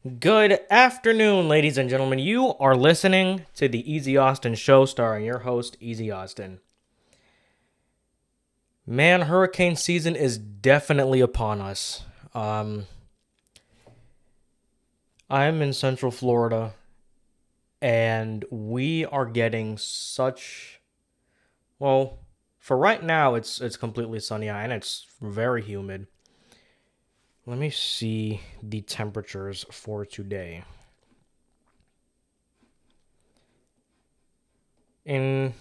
Good afternoon, ladies and gentlemen. You are listening to the Eazy-Austin show starring your host, Eazy-Austin. Man, hurricane season is definitely upon us. I'm in Central Florida, and we are getting such, well, for right now, it's completely sunny and it's very humid. Let me see the temperatures for today. In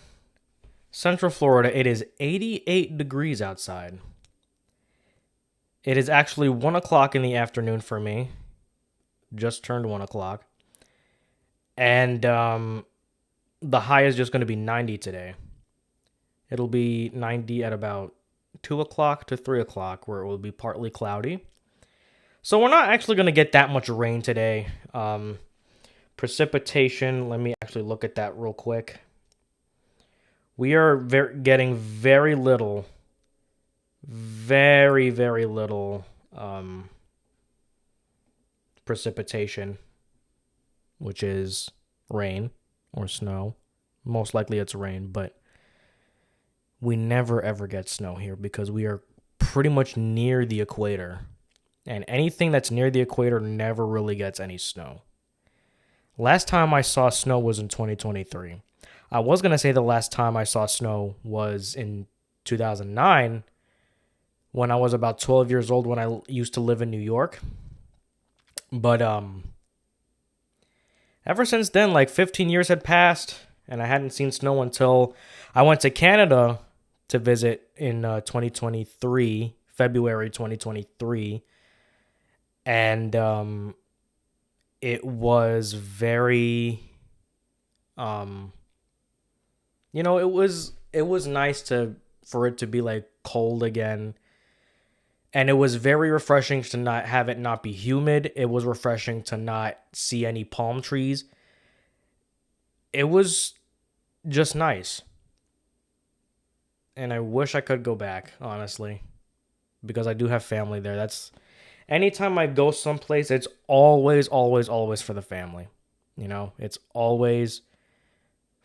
Central Florida, it is 88 degrees outside. It is actually 1 o'clock in the afternoon for me. Just turned 1 o'clock. And the high is just going to be 90 today. It'll be 90 at about 2 o'clock to 3 o'clock, where it will be partly cloudy. So we're not actually going to get that much rain today. Precipitation, let me actually look at that real quick. We are getting very little, very little precipitation, which is rain or snow. Most likely it's rain, but we never ever get snow here because we are pretty much near the equator. And anything that's near the equator never really gets any snow. Last time I saw snow was in 2023. I was going to say the last time I saw snow was in 2009 when I was about 12 years old when I used to live in New York. But ever since then, like 15 years had passed and I hadn't seen snow until I went to Canada to visit in 2023, February 2023. And it was very, it was nice for it to be like cold again. And it was very refreshing to not have it not be humid. It was refreshing to not see any palm trees. It was just nice. And I wish I could go back, honestly, because I do have family there. That's anytime I go someplace, it's always for the family. It's always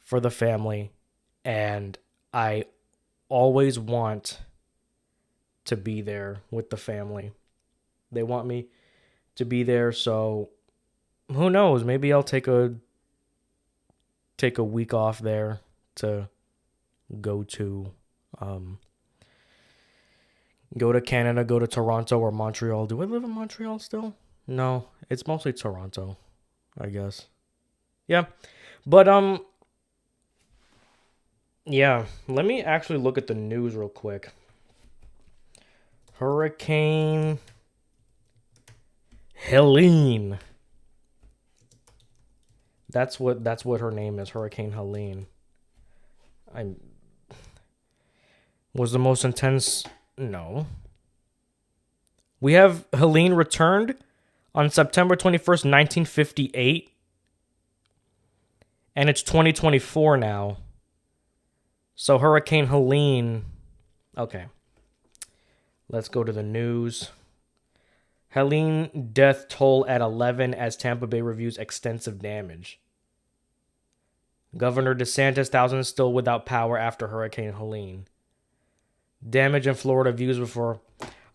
for the family. And I always want to be there with the family. They want me to be there, so who knows? Maybe I'll take a week off there to go to go to Canada, go to Toronto or Montreal. Do I live in Montreal still? No, it's mostly Toronto, I guess. Yeah. But yeah, let me actually look at the news real quick. Hurricane Helene. That's what her name is, Hurricane Helene. I was the most intense. No. We have Helene returned on September 21st, 1958. And it's 2024 now. So Hurricane Helene. Okay. Let's go to the news. Helene death toll at 11 as Tampa Bay reviews extensive damage. Governor DeSantis, thousands still without power after Hurricane Helene. Damage in Florida views before.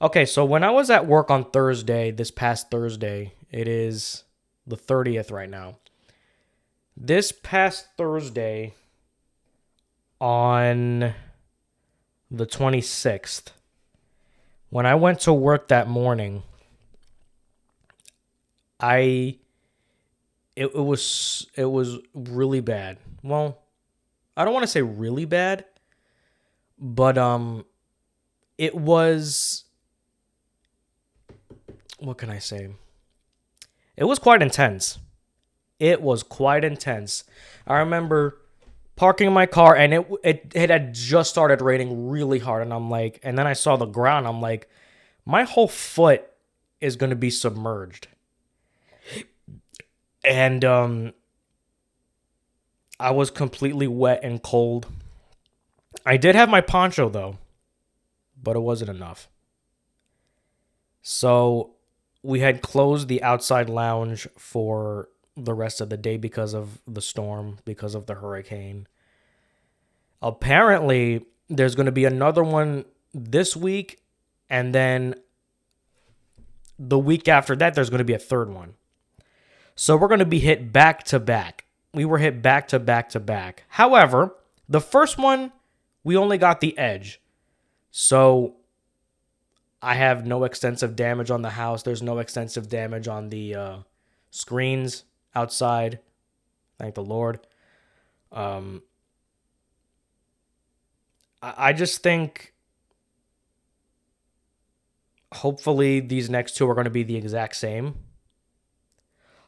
Okay, so when I was at work on Thursday, this past Thursday, it is the 30th right now. This past Thursday on the 26th, when I went to work that morning, it was really bad. Well, I don't want to say really bad, but it was, what can I say? It was quite intense. It was quite intense. I remember parking my car and it had just started raining really hard, and I'm like, and then I saw the ground. I'm like, my whole foot is going to be submerged. And I was completely wet and cold. I did have my poncho though, but it wasn't enough. So we had closed the outside lounge for the rest of the day because of the storm, because of the hurricane. Apparently, there's going to be another one this week, and then the week after that, there's going to be a third one. So we're going to be hit back to back. We were hit back to back to back. However, the first one, we only got the edge. So I have no extensive damage on the house. There's no extensive damage on the screens outside. Thank the Lord. I just think hopefully these next two are going to be the exact same.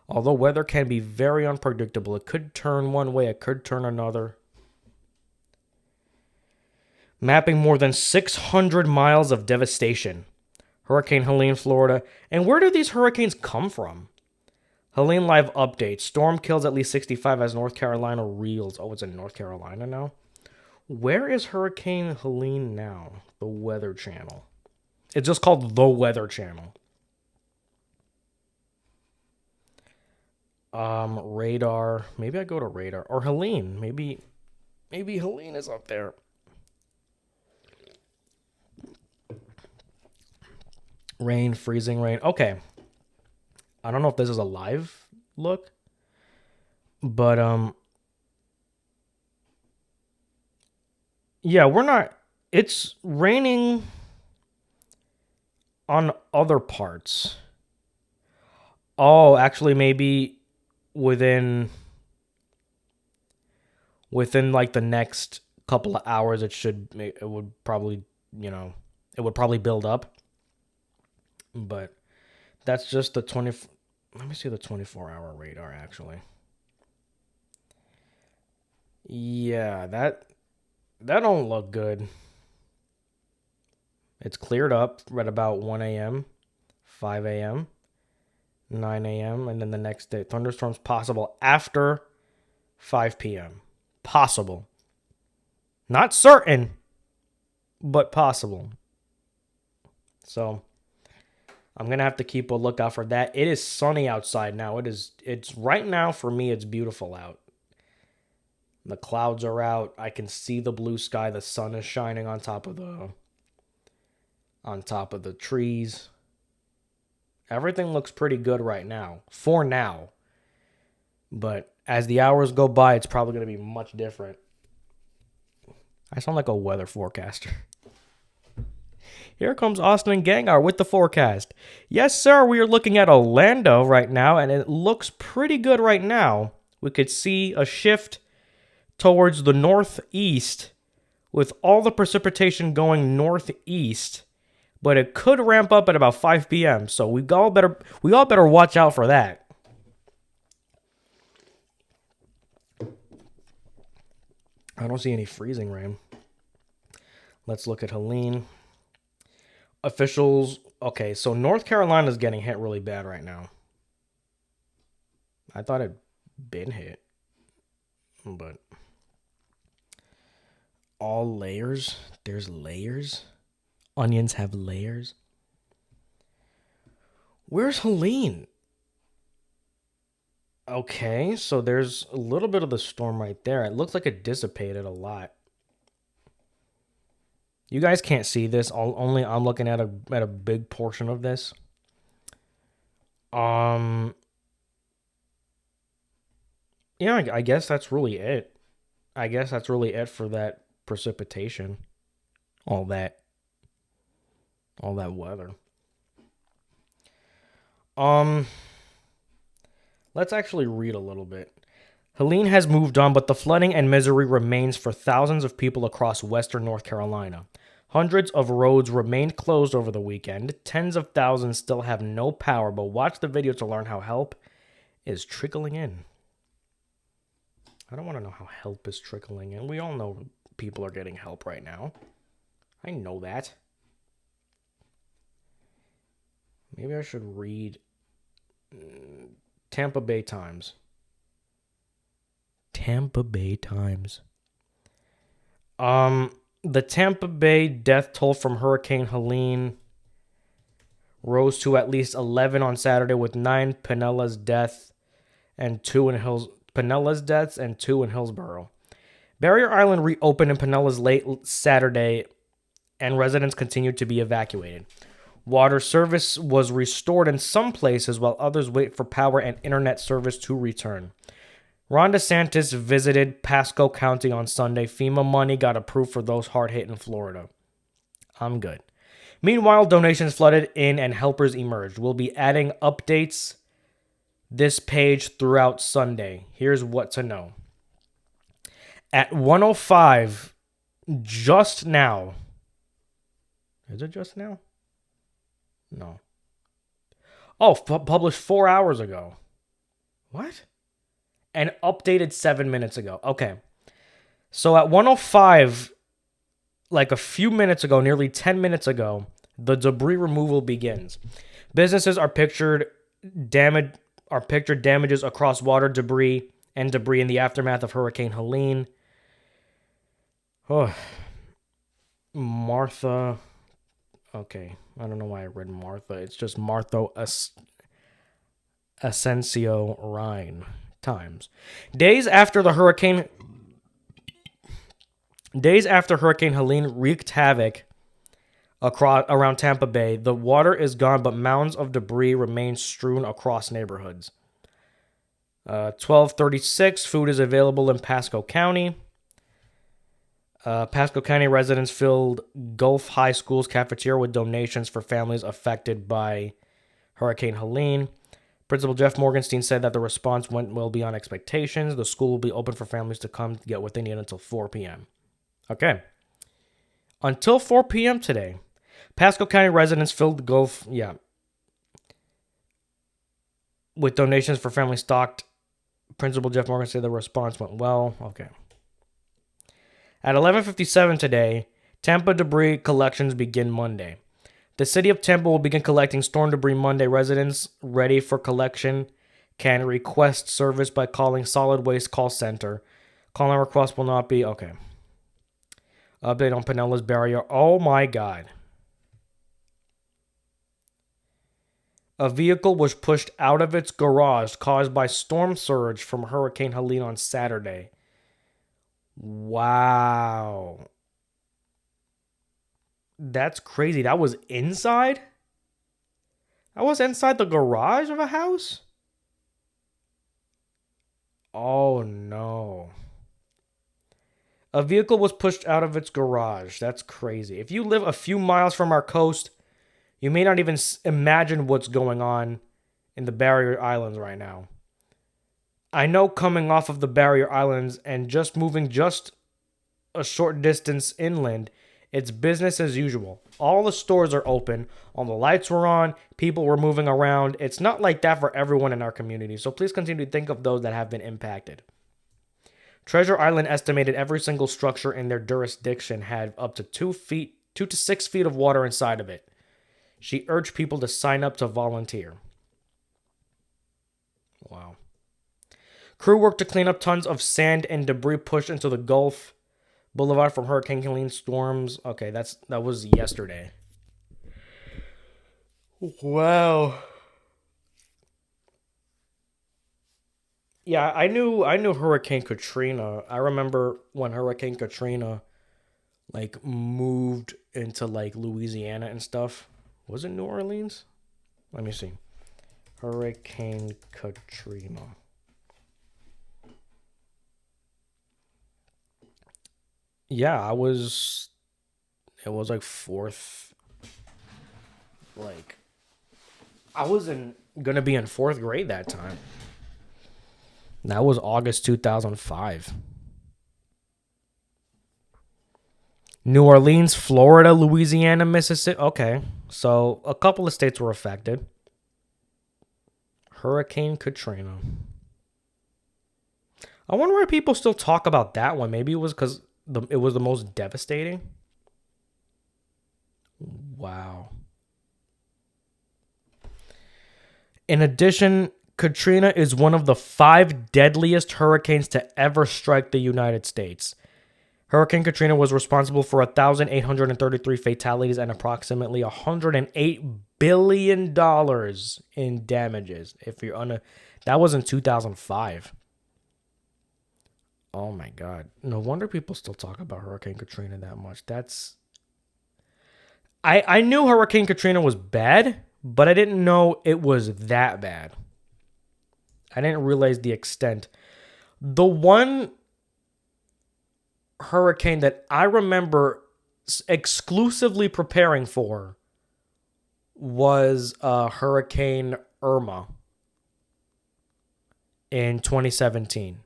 Although weather can be very unpredictable. It could turn one way, it could turn another. Mapping more than 600 miles of devastation. Hurricane Helene, Florida. And where do these hurricanes come from? Helene live update. Storm kills at least 65 as North Carolina reels. Oh, it's in North Carolina now? Where is Hurricane Helene now? The Weather Channel. It's just called The Weather Channel. Radar. Maybe I go to radar. Or Helene. Maybe Helene is up there. Rain, freezing rain. Okay. I don't know if this is a live look. But yeah, we're not. It's raining on other parts. Oh, actually, maybe within like the next couple of hours, it would probably build up. But that's just the 20. Let me see the 24-hour radar actually. Yeah, that don't look good. It's cleared up at about 1 a.m., 5 a.m., 9 a.m., and then the next day. Thunderstorms possible after 5 p.m. Possible. Not certain, but possible. So I'm going to have to keep a lookout for that. It is sunny outside now. It's right now for me, it's beautiful out. The clouds are out. I can see the blue sky. The sun is shining on top of the trees. Everything looks pretty good right now. For now. But as the hours go by, it's probably going to be much different. I sound like a weather forecaster. Here comes Austin and Gengar with the forecast. Yes, sir, we are looking at Orlando right now, and it looks pretty good right now. We could see a shift towards the northeast with all the precipitation going northeast, but it could ramp up at about 5 p.m., so we all better watch out for that. I don't see any freezing rain. Let's look at Helene. Officials. Okay, so North Carolina's getting hit really bad right now. I thought it'd been hit. But all layers. There's layers. Onions have layers. Where's Helene? Okay, so there's a little bit of the storm right there. It looks like it dissipated a lot. You guys can't see this. Only I'm looking at a big portion of this. Yeah, I guess that's really it. I guess that's really it for that precipitation. All that weather. Let's actually read a little bit. Helene has moved on, but the flooding and misery remains for thousands of people across western North Carolina. Hundreds of roads remained closed over the weekend. Tens of thousands still have no power, but watch the video to learn how help is trickling in. I don't want to know how help is trickling in. We all know people are getting help right now. I know that. Maybe I should read Tampa Bay Times. Tampa Bay Times. The Tampa Bay death toll from Hurricane Helene rose to at least 11 on Saturday, with 9 Pinellas deaths and 2 in Hillsborough. Barrier Island reopened in Pinellas late Saturday, and residents continued to be evacuated. Water service was restored in some places, while others wait for power and internet service to return. Ron DeSantis visited Pasco County on Sunday. FEMA money got approved for those hard hit in Florida. I'm good. Meanwhile, donations flooded in and helpers emerged. We'll be adding updates this page throughout Sunday. Here's what to know. At 1:05, just now. Is it just now? No. Oh, published 4 hours ago. What? And updated 7 minutes ago. Okay. So at 1:05, like a few minutes ago, nearly 10 minutes ago, the debris removal begins. Businesses are pictured damages across water, debris in the aftermath of Hurricane Helene. Oh, Martha. Okay, I don't know why I read Martha. It's just Martha Asensio Rhine Times. Days after Hurricane Helene wreaked havoc around Tampa Bay, the water is gone, but mounds of debris remain strewn across neighborhoods. 12:36, food is available in Pasco County. Pasco County residents filled Gulf High School's cafeteria with donations for families affected by Hurricane Helene. Principal Jeff Morgenstein said that the response went well beyond expectations. The school will be open for families to come get what they need until 4 p.m. Okay. Until 4 p.m. today, Pasco County residents filled the Gulf, with donations for families stocked. Principal Jeff Morgan said the response went well. Okay. At 11:57 today, Tampa debris collections begin Monday. The city of Tampa will begin collecting storm debris Monday. Residents ready for collection can request service by calling Solid Waste Call Center. Calling request will not be... Okay. Update on Pinellas Barrier. Oh my God. A vehicle was pushed out of its garage caused by storm surge from Hurricane Helene on Saturday. Wow. That's crazy. That was inside? That was inside the garage of a house? Oh no. A vehicle was pushed out of its garage. That's crazy. If you live a few miles from our coast, you may not even imagine what's going on in the Barrier Islands right now. I know coming off of the Barrier Islands and just moving just a short distance inland, it's business as usual. All the stores are open. All the lights were on. People were moving around. It's not like that for everyone in our community. So please continue to think of those that have been impacted. Treasure Island estimated every single structure in their jurisdiction had up to 2 to 6 feet of water inside of it. She urged people to sign up to volunteer. Wow. Crew worked to clean up tons of sand and debris pushed into the Gulf Boulevard from Hurricane Helene storms. Okay, that was yesterday. Wow. Yeah, I knew Hurricane Katrina. I remember when Hurricane Katrina like moved into like Louisiana and stuff. Was it New Orleans? Let me see. Hurricane Katrina. Yeah, it was like fourth, like, I was gonna be in fourth grade that time. That was August 2005. New Orleans, Florida, Louisiana, Mississippi. Okay, so a couple of states were affected. Hurricane Katrina. I wonder why people still talk about that one. Maybe it was because it was the most devastating. Wow. In addition, Katrina is one of the 5 deadliest hurricanes to ever strike the United States. Hurricane Katrina was responsible for 1,833 fatalities and approximately $108 billion in damages. If you're on a, that was in 2005. Oh my God. No wonder people still talk about Hurricane Katrina that much. I knew Hurricane Katrina was bad, but I didn't know it was that bad. I didn't realize the extent. The one hurricane that I remember exclusively preparing for was Hurricane Irma in 2017.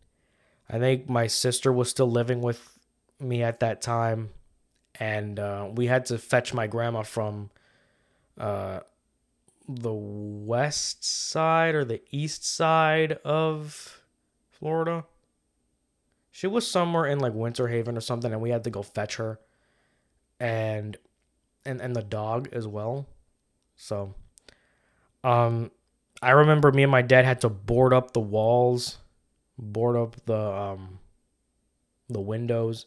I think my sister was still living with me at that time, and we had to fetch my grandma from uh, the west side or the east side of Florida. She was somewhere in like Winter Haven or something, and we had to go fetch her and and the dog as well. So, um, I remember me and my dad had to board up the walls, board up the windows.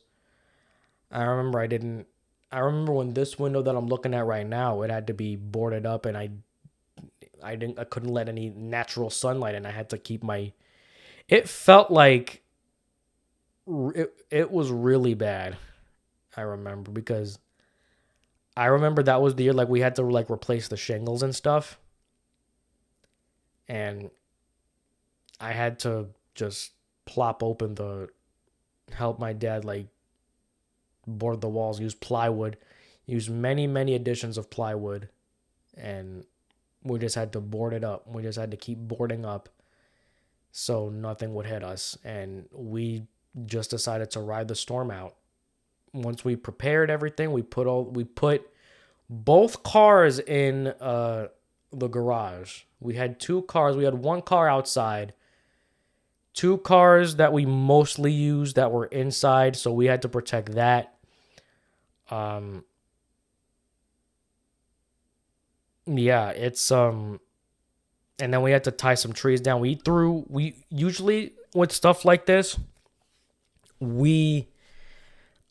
I remember I didn't. I remember when this window that I'm looking at right now, it had to be boarded up, and I couldn't let any natural sunlight in. I had to keep my. It felt like it was really bad. I remember because I remember that was the year like we had to like replace the shingles and stuff, and I had to just plop open the help my dad like board the walls, use plywood, use many additions of plywood, and we just had to board it up. We just had to keep boarding up so nothing would hit us, and we just decided to ride the storm out. Once we prepared everything, we put both cars in the garage. We had two cars. We had one car outside, two cars that we mostly used that were inside, so we had to protect that. Um, yeah, and then we had to tie some trees down. We usually with stuff like this, we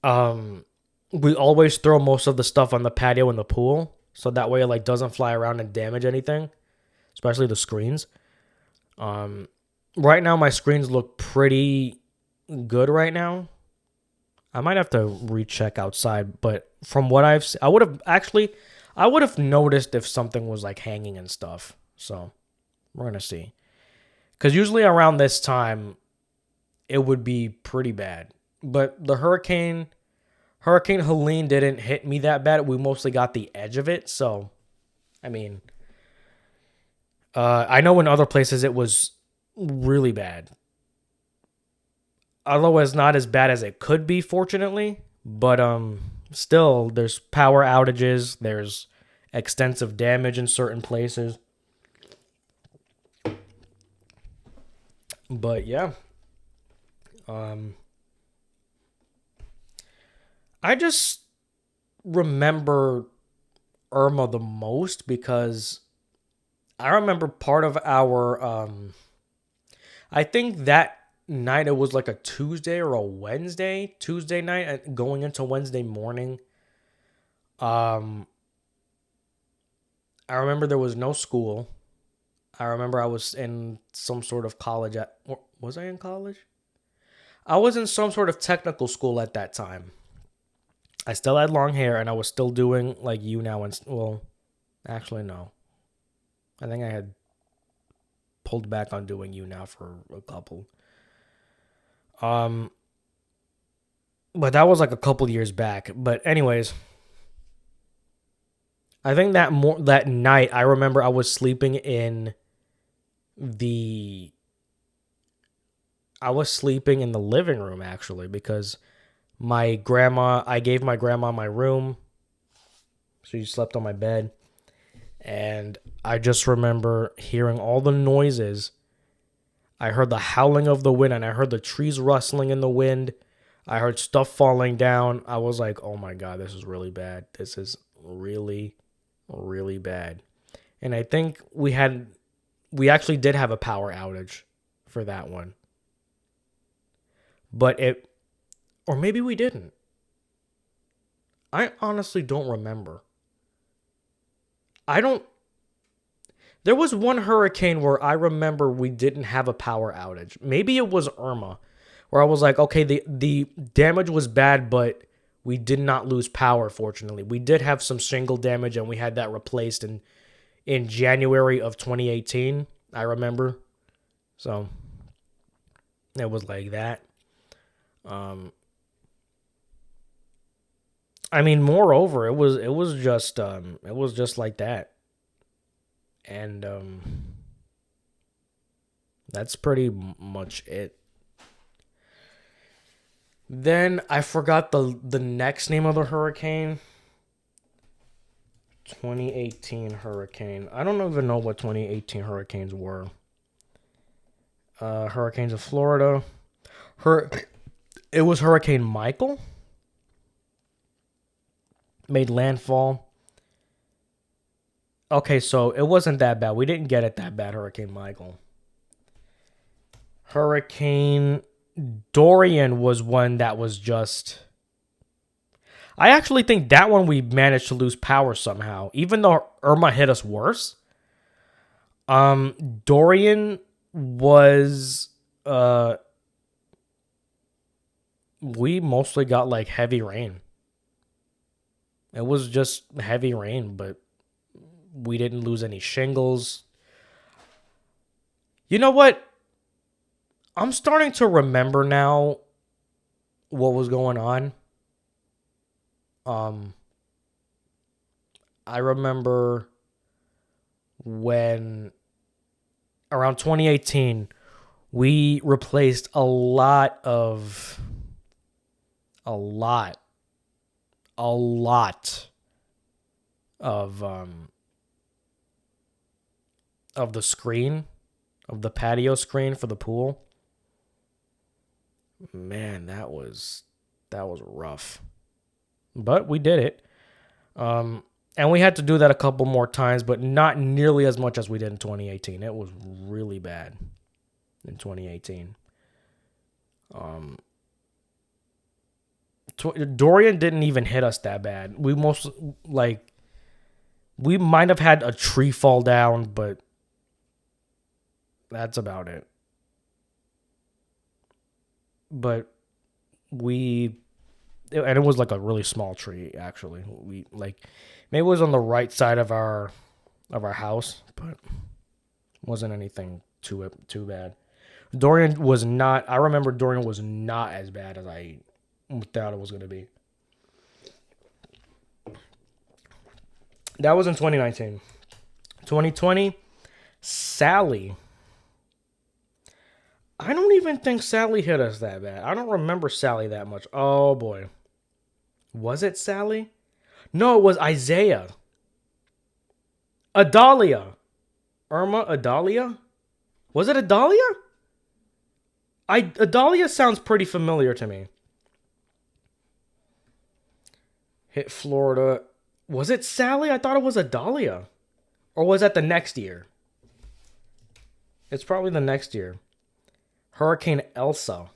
um we always throw most of the stuff on the patio in the pool, so that way it like doesn't fly around and damage anything, especially the screens. Um, right now my screens look pretty good right now. I might have to recheck outside, but from what I would have noticed if something was like hanging and stuff. So we're gonna see. Because usually around this time, it would be pretty bad. But the Hurricane Helene didn't hit me that bad. We mostly got the edge of it. So, I mean, I know in other places it was really bad. Although it's not as bad as it could be, fortunately. But still, there's power outages. There's extensive damage in certain places. But yeah, um, I just remember Irma the most because I remember part of our I think that night it was like a Tuesday or a Tuesday night going into Wednesday morning. Um I remember there was no school. I remember I was in some sort of college was I in college? I was in some sort of technical school at that time. I still had long hair and I was still doing like you now and well, actually no. I think I had pulled back on doing you now for a couple. Um, but that was like a couple years back. But anyways, I think that night I remember I was sleeping in the I was sleeping in the living room actually because I gave my grandma my room. She slept on my bed. And I just remember hearing all the noises. I heard the howling of the wind and I heard the trees rustling in the wind. I heard stuff falling down. I was like, oh my God, this is really bad. This is really, really bad. And I think we actually did have a power outage for that one. But Or maybe we didn't. I honestly don't remember. I don't. There was one hurricane where I remember we didn't have a power outage. Maybe it was Irma, where I was like, okay, the damage was bad, but we did not lose power, fortunately. We did have some shingle damage, and we had that replaced in January of 2018, I remember. So it was like that. Um, I mean, moreover, it was just like that, and that's pretty much it. Then I forgot the next name of the hurricane. 2018 hurricane. I don't even know what 2018 hurricanes were. Hurricanes of Florida. Hur- it was Hurricane Michael. Made landfall. Okay, so it wasn't that bad. We didn't get it that bad, Hurricane Michael. Hurricane Dorian was one that was just. I actually think that one we managed to lose power somehow, even though Irma hit us worse. Dorian was we mostly got like heavy rain. It was just heavy rain, but we didn't lose any shingles. You know what? I'm starting to remember now what was going on. Um I remember when around 2018 we replaced a lot a lot of the screen, of the patio screen for the pool. Man, that was rough. But we did it. And we had to do that a couple more times, but not nearly as much as we did in 2018. It was really bad in 2018. Dorian didn't even hit us that bad. We might have had a tree fall down, but that's about it. But we and it was like a really small tree actually. We like maybe it was on the right side of our house, but wasn't anything too bad. Dorian was not. I remember Dorian was not as bad as I thought it was going to be. That was in 2019. 2020, Sally. I don't even think Sally hit us that bad. I don't remember Sally that much. Oh boy. Was it Sally? No, it was Isaiah. Adalia. Irma Adalia? Was it Adalia? Adalia sounds pretty familiar to me. Hit Florida. Was it Sally? I thought it was Adalia. Or was that the next year? It's probably the next year. Hurricane Elsa.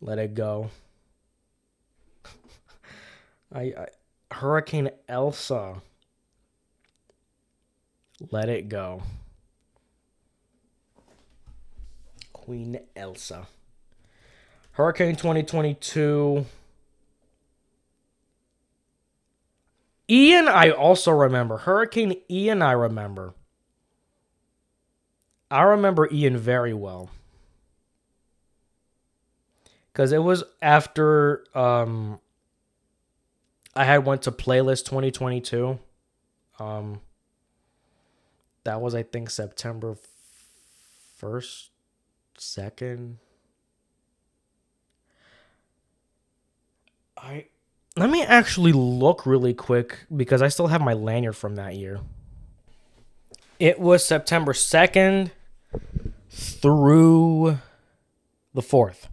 Let it go. I Hurricane Elsa. Let it go. Queen Elsa. Hurricane 2022. Ian, I also remember. Hurricane Ian, I remember. I remember Ian very well. Because it was after I had went to Playlist 2022. Um, that was, I think, September 1st, 2nd. Let me actually look really quick because I still have my lanyard from that year. It was September 2nd through the 4th.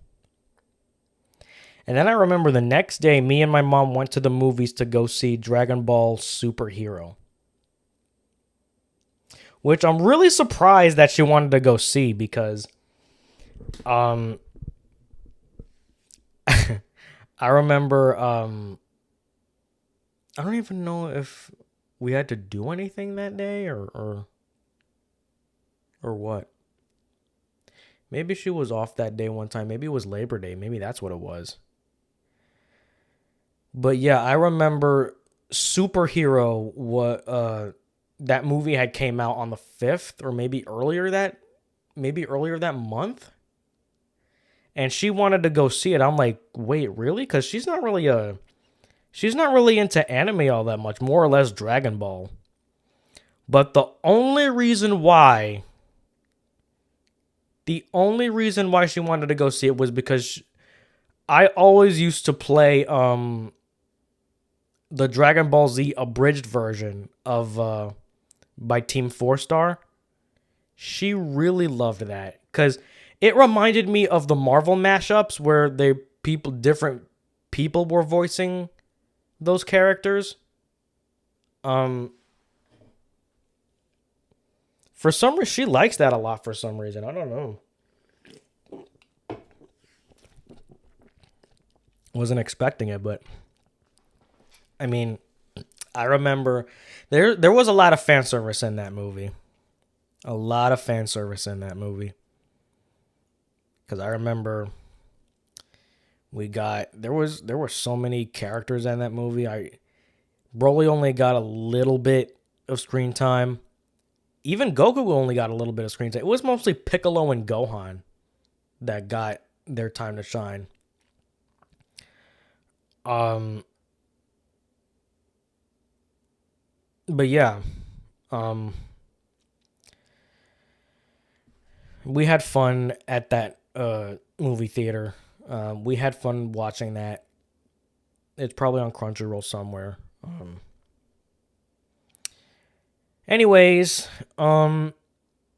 And then I remember the next day, me and my mom went to the movies to go see Dragon Ball Superhero. Which I'm really surprised that she wanted to go see because I remember I don't even know if we had to do anything that day or what. Maybe she was off that day one time. Maybe it was Labor Day. Maybe that's what it was. But yeah, I remember Superhero, what that movie had came out on the 5th or maybe earlier that month. And she wanted to go see it. I'm like, "Wait, really?" Cuz she's not really into anime all that much, more or less Dragon Ball. But the only reason why she wanted to go see it was because I always used to play the Dragon Ball Z abridged version of by Team 4 Star. She really loved that cuz it reminded me of the Marvel mashups where different people were voicing those characters. Um for some reason she likes that a lot for some reason. I don't know. Wasn't expecting it, but I mean, I remember there was a lot of fan service in that movie. A lot of fan service in that movie. Cuz I remember there were so many characters in that movie. Broly only got a little bit of screen time. Even Goku only got a little bit of screen time. It was mostly Piccolo and Gohan that got their time to shine. Um but yeah, um we had fun at that movie theater. We had fun watching that. It's probably on Crunchyroll somewhere. Anyways,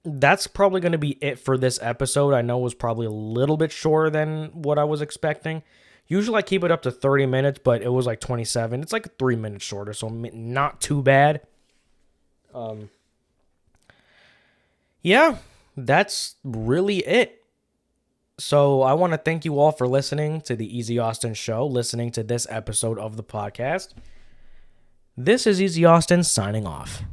that's probably going to be it for this episode. I know it was probably a little bit shorter than what I was expecting. Usually I keep it up to 30 minutes, but it was like 27. It's like 3 minutes shorter, so not too bad. Yeah, that's really it. So I want to thank you all for listening to the Eazy-Austin show, listening to this episode of the podcast. This is Eazy-Austin signing off.